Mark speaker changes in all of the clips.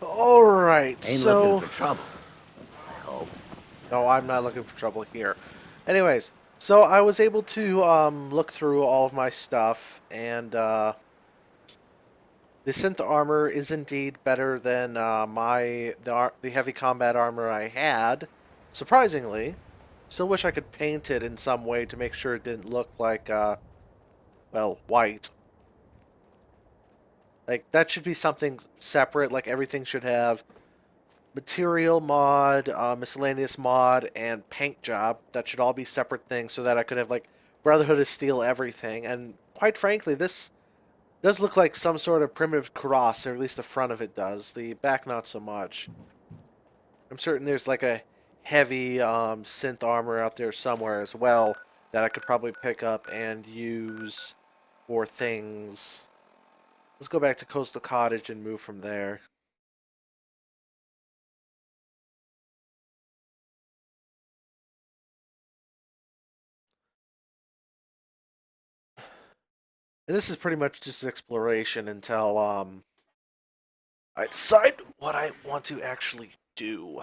Speaker 1: Alright,
Speaker 2: Ain't looking
Speaker 1: so...
Speaker 2: for trouble, I hope.
Speaker 1: No, I'm not looking for trouble here. Anyways, so I was able to look through all of my stuff, and the synth armor is indeed better than the heavy combat armor I had. Surprisingly, still wish I could paint it in some way to make sure it didn't look like well, white. Like that should be something separate. Like everything should have material mod, miscellaneous mod, and paint job. That should all be separate things so that I could have like Brotherhood of Steel everything. And quite frankly, this does look like some sort of primitive cross, or at least the front of it does. The back, not so much. I'm certain there's like a heavy synth armor out there somewhere as well that I could probably pick up and use for things. Let's go back to Coastal Cottage and move from there. And this is pretty much just exploration until I decide what I want to actually do.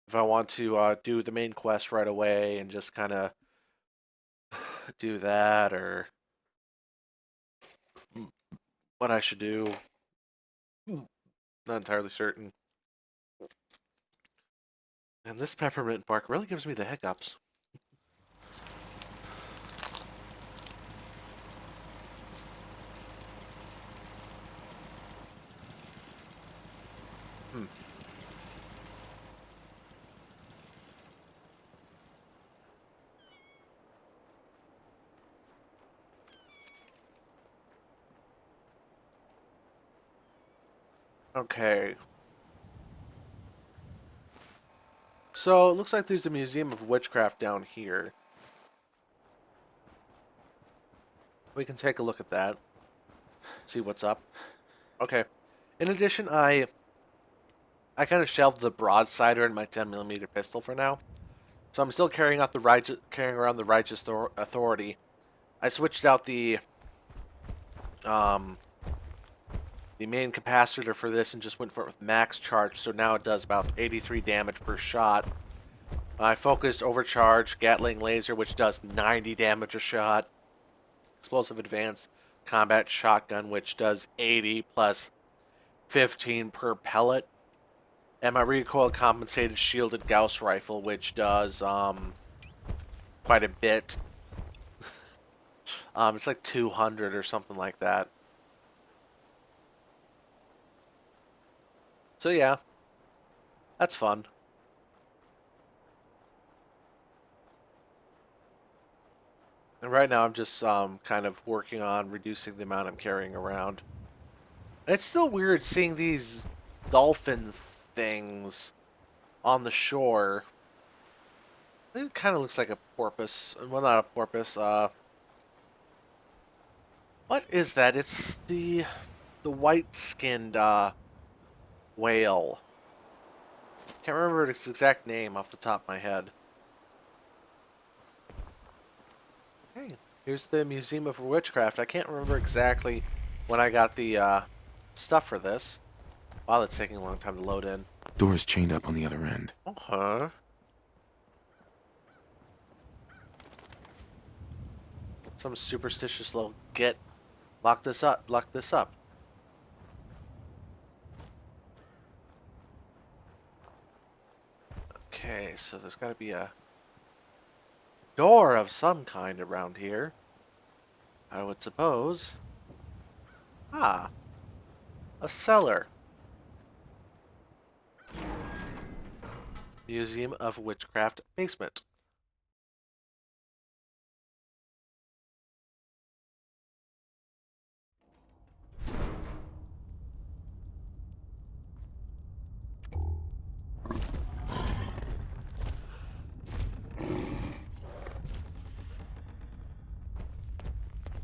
Speaker 1: If I want to do the main quest right away and just kind of do that, or what I should do. Not entirely certain. And this peppermint bark really gives me the hiccups. Hmm. Okay. So it looks like there's a museum of witchcraft down here. We can take a look at that. See what's up. Okay. In addition, I kind of shelved the broadsider and my 10mm pistol for now. So I'm still carrying around the righteous authority. I switched out um the main capacitor for this and just went for it with max charge, so now it does about 83 damage per shot. I focused overcharge Gatling laser, which does 90 damage a shot. Explosive advanced combat shotgun, which does 80 plus 15 per pellet. And my recoil compensated shielded Gauss rifle, which does quite a bit. It's like 200 or something like that. So yeah, that's fun. And right now I'm just kind of working on reducing the amount I'm carrying around. And it's still weird seeing these dolphin things on the shore. It kind of looks like a porpoise. Well, not a porpoise. What is that? It's the white-skinned whale. Can't remember its exact name off the top of my head. Hey, here's the Museum of Witchcraft. I can't remember exactly when I got the stuff for this. Wow, that's taking a long time to load in.
Speaker 3: Door's chained up on the other end.
Speaker 1: Okay. Some superstitious little git. Lock this up. Lock this up. Okay, so there's got to be a door of some kind around here. I would suppose. Ah, a cellar. Museum of Witchcraft basement.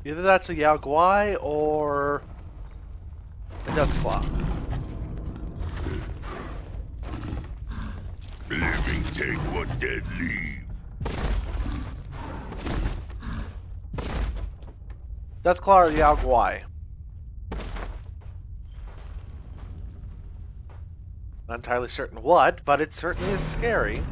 Speaker 1: Either that's a Yao Guai or a Deathclaw.
Speaker 4: Living take what dead leave.
Speaker 1: Deathclaw or Yao Guai. Not entirely certain what, but it certainly is scary.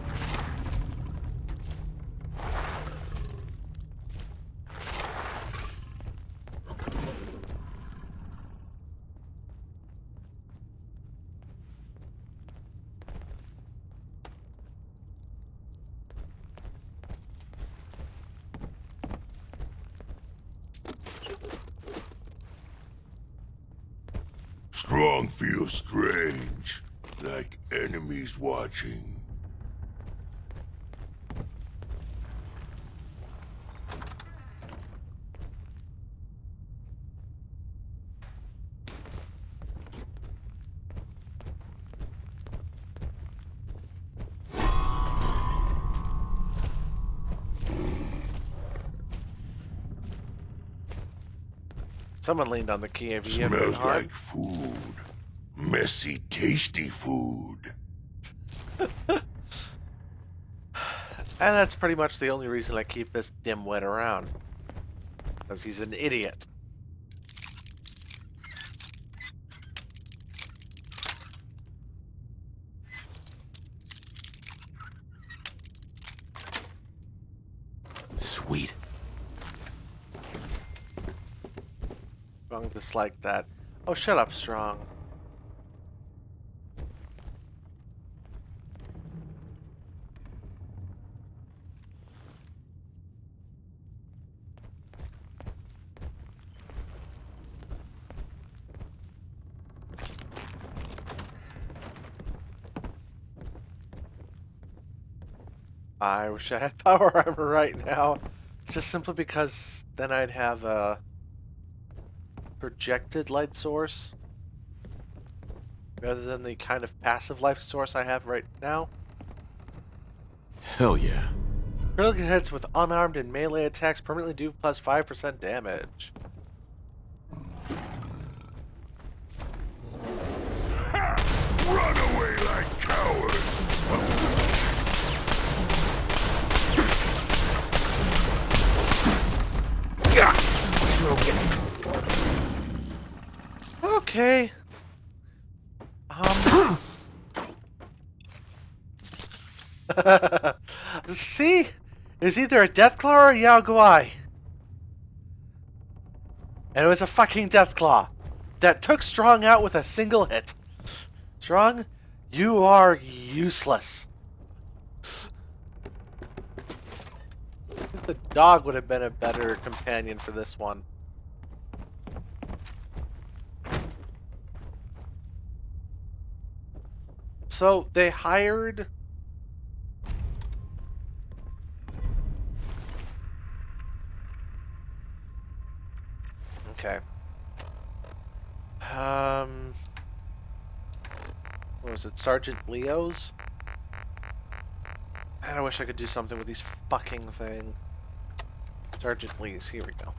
Speaker 4: Strong feels strange, like enemies watching.
Speaker 1: Someone leaned on the key. Have you ever been
Speaker 4: Smells
Speaker 1: harmed?
Speaker 4: like food. Messy, tasty food.
Speaker 1: And that's pretty much the only reason I keep this dimwit around. Because he's an idiot.
Speaker 3: Sweet.
Speaker 1: Strong disliked that. Oh, shut up, Strong. I wish I had power armor right now. Just simply because then I'd have a projected light source. Rather than the kind of passive light source I have right now.
Speaker 3: Hell yeah.
Speaker 1: Critical hits with unarmed and melee attacks permanently do plus 5% damage.
Speaker 4: Run away like cowards!
Speaker 1: Okay. See? It's either a Deathclaw or a Yao Guai. And it was a fucking Deathclaw that took Strong out with a single hit. Strong, you are useless. I think the dog would have been a better companion for this one. So they hired... Okay. What was it? Sergeant Leo's? Man, I wish I could do something with these fucking thing. Sergeant Lee's, here we go.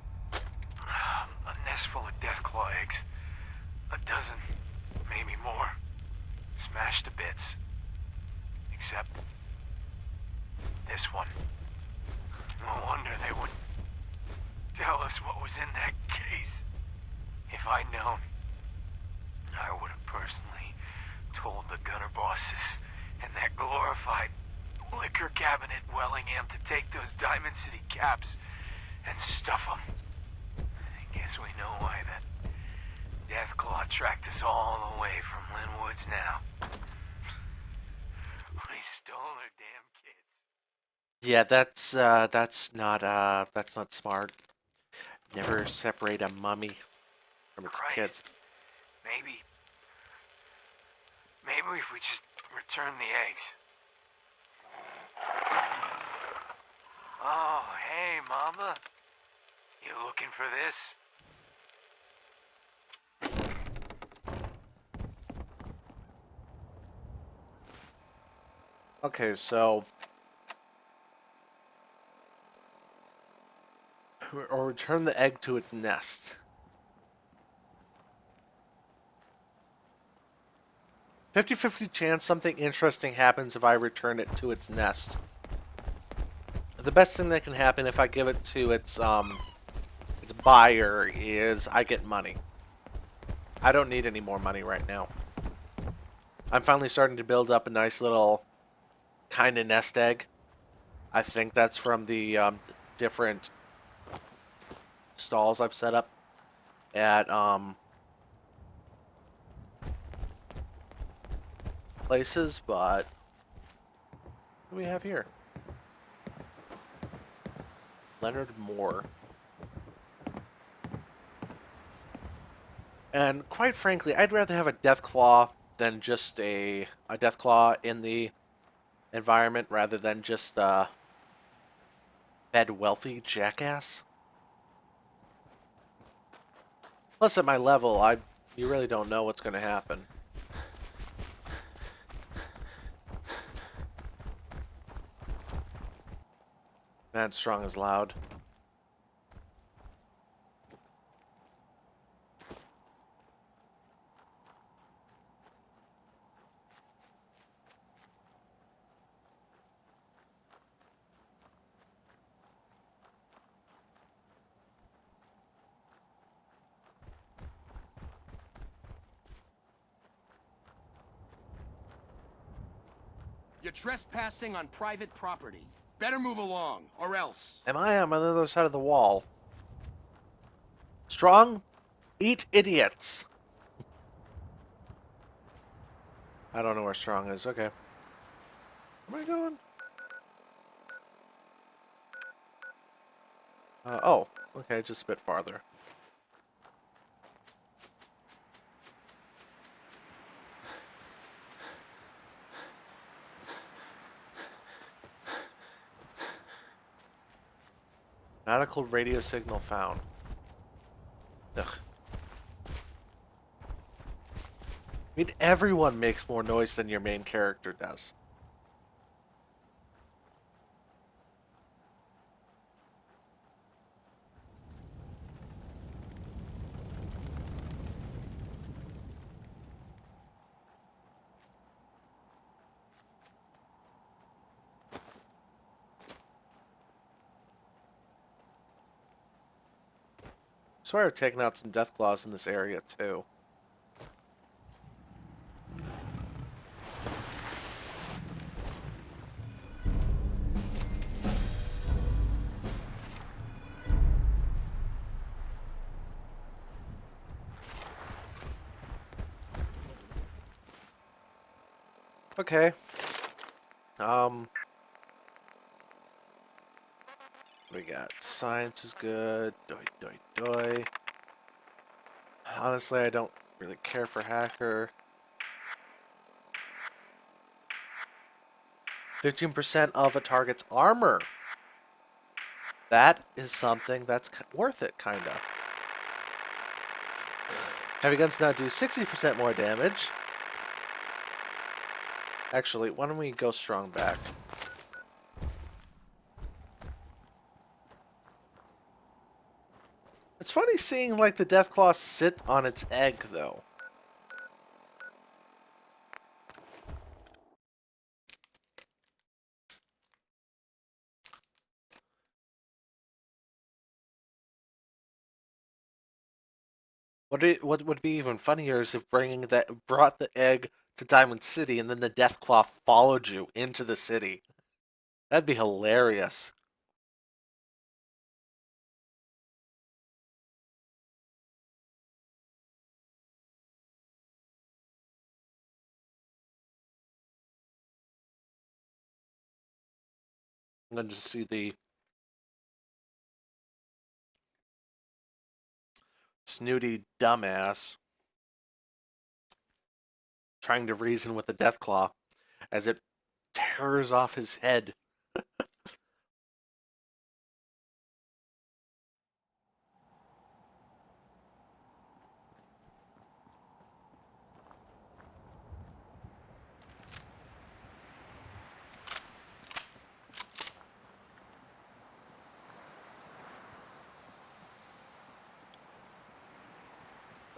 Speaker 2: A nest full of Deathclaw eggs. A dozen, maybe more. Smashed to bits. Except this one. No wonder they wouldn't tell us what was in that case. If I'd known, I would have personally told the gunner bosses and that glorified liquor cabinet Wellingham to take those Diamond City caps and stuff them. I guess we know why that Deathclaw tracked us all the way from Linwoods now. We stole her damn kids.
Speaker 1: Yeah, that's not smart. Never separate a mummy from its
Speaker 2: Christ.
Speaker 1: kids.
Speaker 2: Maybe if we just return the eggs. Oh, hey, Mama. You looking for this?
Speaker 1: Okay, so... Or return the egg to its nest. 50-50 chance something interesting happens if I return it to its nest. The best thing that can happen if I give it to its buyer is I get money. I don't need any more money right now. I'm finally starting to build up a nice little kind of nest egg. I think that's from the different stalls I've set up at places, but what do we have here? Leonard Moore. And quite frankly, I'd rather have a Deathclaw than just a Deathclaw in the environment rather than just a fed wealthy jackass. Plus, at my level, you really don't know what's going to happen. Man, strong is loud.
Speaker 5: You're trespassing on private property. Better move along, or else.
Speaker 1: Am I on the other side of the wall? Strong? Eat idiots. I don't know where strong is. Okay. Where am I going? Oh, okay, just a bit farther. Nautical radio signal found. Ugh. I mean, everyone makes more noise than your main character does. Swear I've taken out some Deathclaws in this area, too. Okay. What we got? Science is good. Doi, doi, doi. Honestly, I don't really care for hacker. 15% of a target's armor. That is something that's worth it, kinda. Heavy guns now do 60% more damage. Actually, why don't we go strong back? It's funny seeing, like, the Deathclaw sit on its egg, though. What would be even funnier is if brought the egg to Diamond City and then the Deathclaw followed you into the city. That'd be hilarious. I'm going to see the snooty dumbass trying to reason with the Deathclaw as it tears off his head.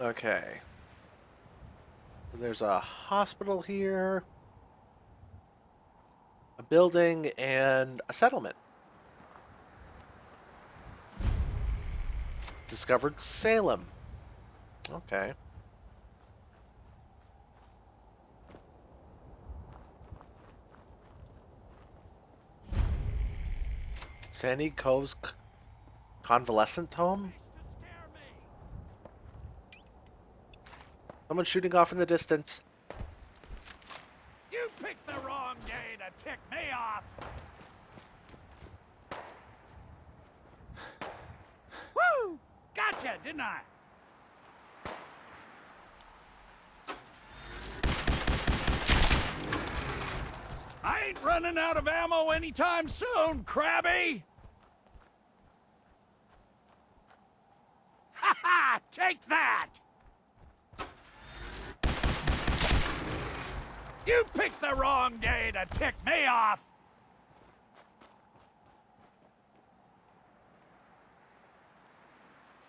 Speaker 1: Okay. There's a hospital here, a building, and a settlement. Discovered Salem. Okay. Sandy Cove's convalescent home? Someone's shooting off in the distance.
Speaker 6: You picked the wrong day to tick me off! Woo! Gotcha, didn't I? I ain't running out of ammo anytime soon, Krabby! Ha ha! Take that! You picked the wrong day to tick me off!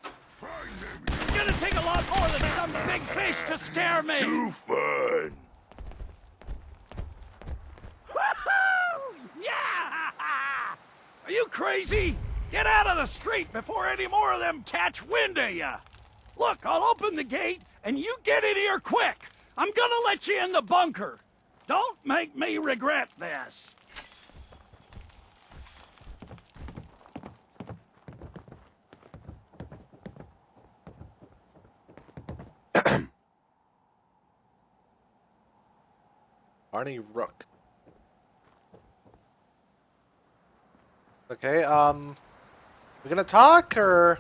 Speaker 6: It's gonna take a lot more than some big fish to scare me!
Speaker 4: Too fun.
Speaker 6: Woohoo! Yeah! Are you crazy? Get out of the street before any more of them catch wind of you! Look, I'll open the gate, and you get in here quick! I'm gonna let you in the bunker! Don't make me regret this!
Speaker 1: Barney Rook. Okay, we gonna talk, or?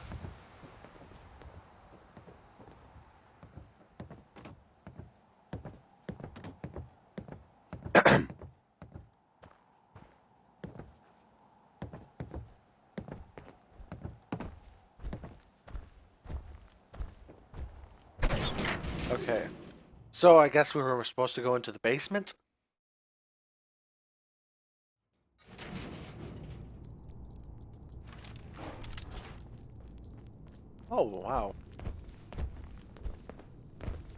Speaker 1: Okay. So I guess we were supposed to go into the basement? Oh, wow.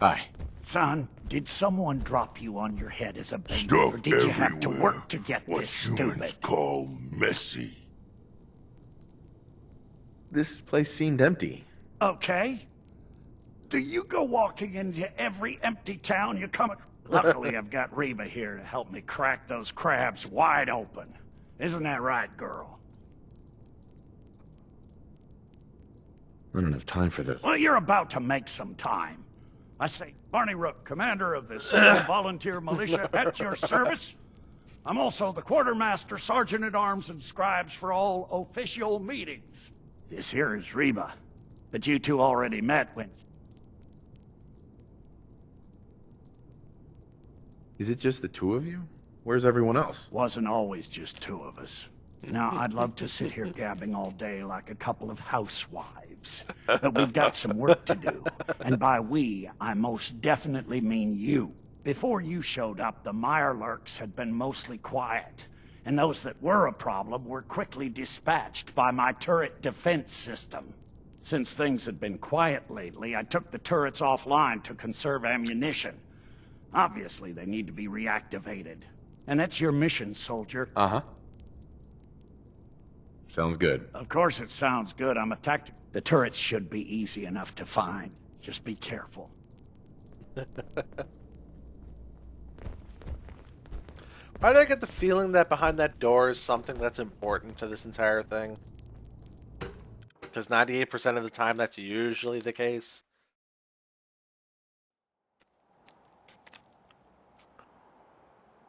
Speaker 3: Hi.
Speaker 6: Son, did someone drop you on your head as a baby,
Speaker 4: Stuff
Speaker 6: or did you have to
Speaker 4: everywhere.
Speaker 6: work to get
Speaker 4: What
Speaker 6: this
Speaker 4: humans
Speaker 6: stupid?
Speaker 4: call messy.
Speaker 7: This place seemed empty.
Speaker 6: Okay. Do you go walking into every empty town you come across? Luckily, I've got Reba here to help me crack those crabs wide open. Isn't that right, girl?
Speaker 7: I don't have time for this.
Speaker 6: Well, you're about to make some time. I say, Barney Rook, commander of the Salem volunteer militia, at your service. I'm also the quartermaster, sergeant-at-arms, and scribes for all official meetings. This here is Reba, but you two already met when...
Speaker 7: Is it just the two of you? Where's everyone else?
Speaker 6: Wasn't always just two of us. Now, I'd love to sit here gabbing all day like a couple of housewives, but we've got some work to do. And by we, I most definitely mean you. Before you showed up, the Mirelurks had been mostly quiet, and those that were a problem were quickly dispatched by my turret defense system. Since things had been quiet lately, I took the turrets offline to conserve ammunition. Obviously, they need to be reactivated. And that's your mission, soldier.
Speaker 7: Uh-huh. Sounds good.
Speaker 6: Of course it sounds good. I'm a tactic. The turrets should be easy enough to find. Just be careful.
Speaker 1: Why do I get the feeling that behind that door is something that's important to this entire thing? Because 98% of the time, that's usually the case.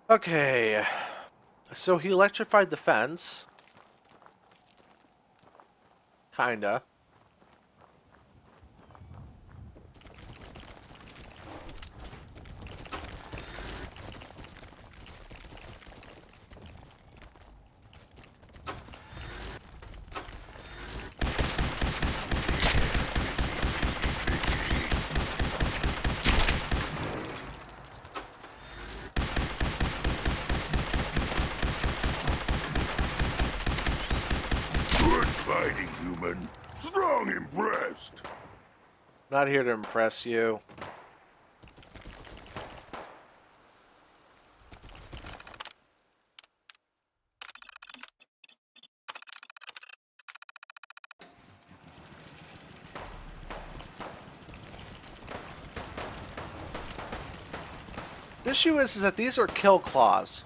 Speaker 1: Okay. So he electrified the fence. Kinda.
Speaker 4: Good fighting, human. Strong impressed.
Speaker 1: Not here to impress you. The issue is that these are kill claws.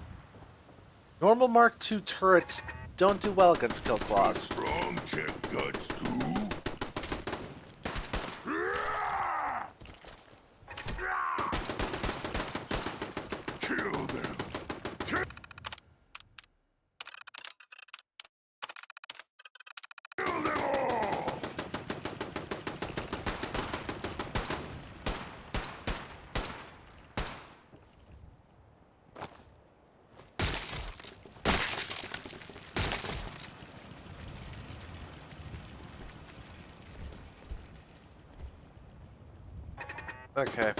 Speaker 1: Normal Mark II turrets don't do well against kill claws.
Speaker 4: Strong check guts too. Kill them. Kill them all.
Speaker 1: Okay.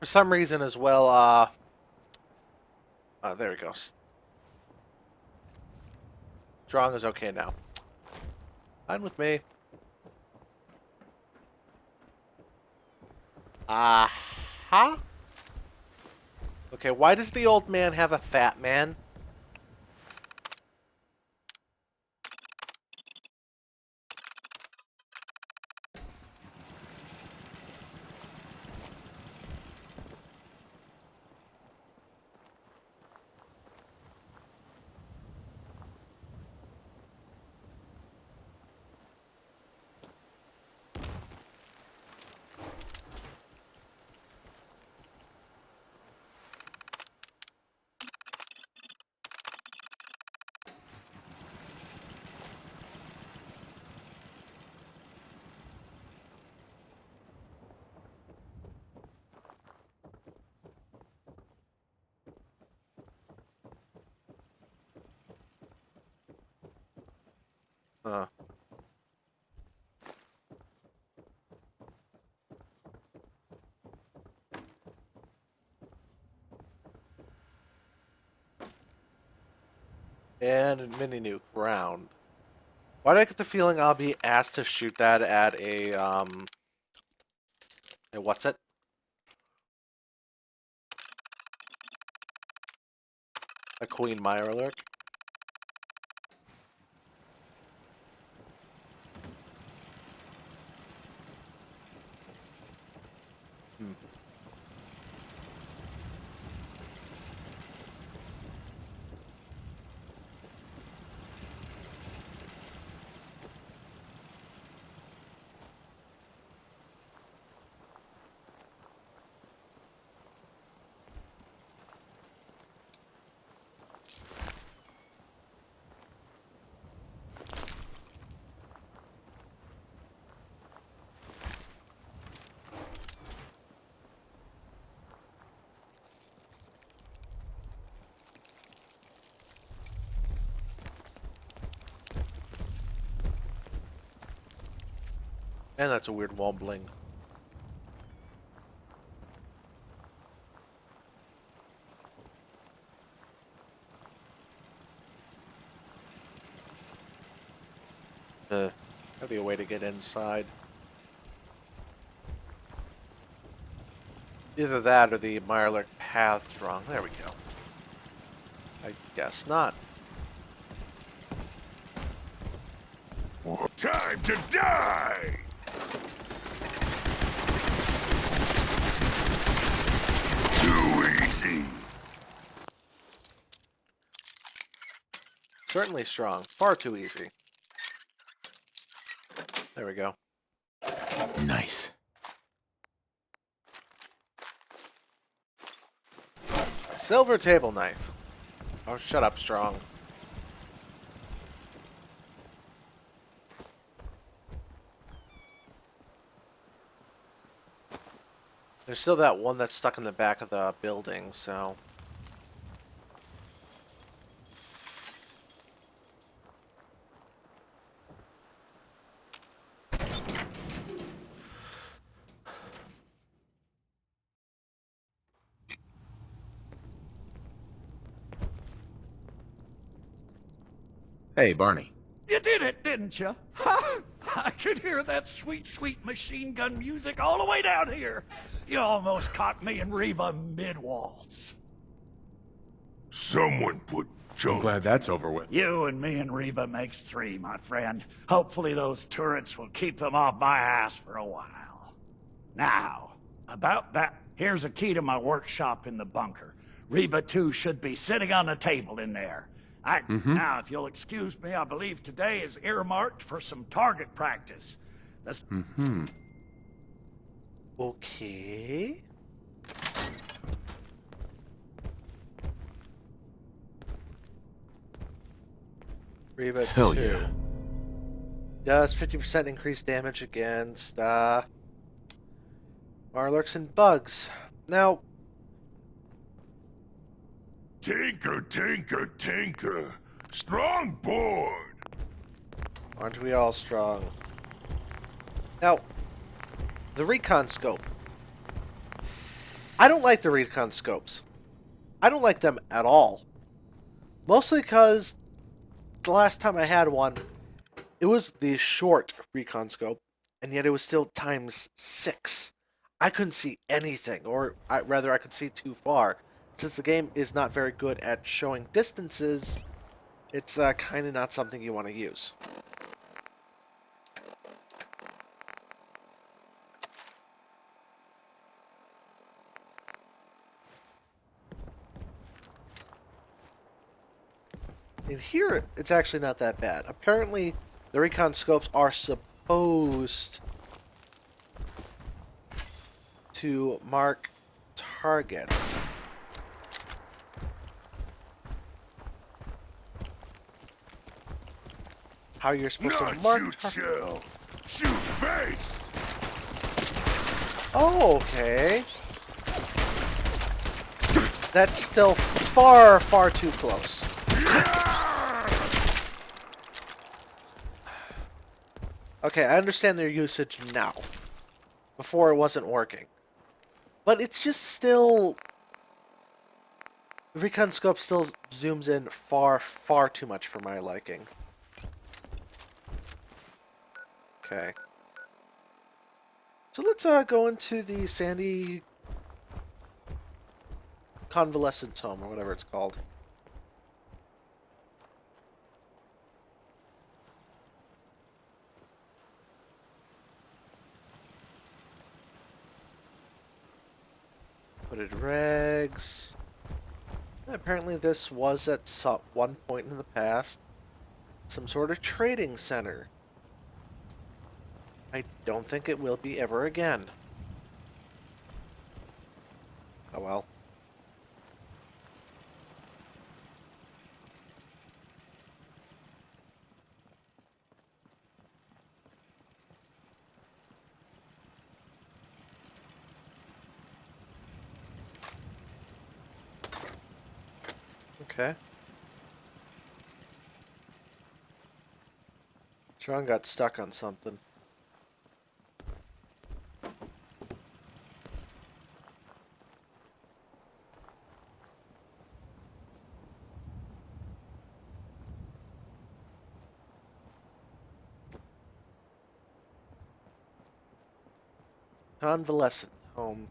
Speaker 1: For some reason as well, there we go. Strong is okay now. Fine with me. Huh? Okay, why does the old man have a fat man? Huh. And a mini nuke round. Why do I get the feeling I'll be asked to shoot that at a what's it? A Queen Mirelurk? Hmm. And that's a weird wobbling. That'd be a way to get inside. Either that or the Mirelurk path's wrong. There we go. I guess not.
Speaker 4: Time to die! Too easy.
Speaker 1: Certainly strong. Far too easy. There we go.
Speaker 3: Nice.
Speaker 1: Silver table knife. Oh, shut up, Strong. There's still that one that's stuck in the back of the building, so...
Speaker 7: Hey, Barney.
Speaker 6: You did it, didn't you? Ha! I could hear that sweet, sweet machine gun music all the way down here. You almost caught me and Reba mid-waltz.
Speaker 4: Someone put
Speaker 7: I'm
Speaker 4: junk.
Speaker 7: glad that's over with.
Speaker 6: You and me and Reba makes 3, my friend. Hopefully those turrets will keep them off my ass for a while. Now, about that, here's a key to my workshop in the bunker. Reba 2 should be sitting on the table in there. Now, if you'll excuse me, I believe today is earmarked for some target practice. Let's...
Speaker 1: Okay. Reba
Speaker 3: Hell
Speaker 1: 2.
Speaker 3: yeah.
Speaker 1: Does 50% increased damage against Mirelurks and bugs. Now,
Speaker 4: Tinker, tinker, tinker. Strong board.
Speaker 1: aren't we all strong? Now, the recon scope. I don't like the recon scopes. I don't like them at all. Mostly because the last time I had one, it was the short recon scope, and yet it was still times 6. I couldn't see anything, or rather I could see too far. Since the game is not very good at showing distances, it's kind of not something you want to use. In here, it's actually not that bad. Apparently, the recon scopes are supposed to mark targets. How you're supposed
Speaker 4: Not
Speaker 1: to mark
Speaker 4: shoot
Speaker 1: targets.
Speaker 4: shell. Shoot base.
Speaker 1: Oh, okay. That's still far, far too close. Okay, I understand their usage now. Before it wasn't working. But it's just still... The recon scope still zooms in far, far too much for my liking. Okay. So let's go into the Sandy Convalescence Home, or whatever it's called. Hooded rags. Apparently this was at one point in the past some sort of trading center. I don't think it will be ever again. Oh well. Okay. Tron got stuck on something. Convalescent home.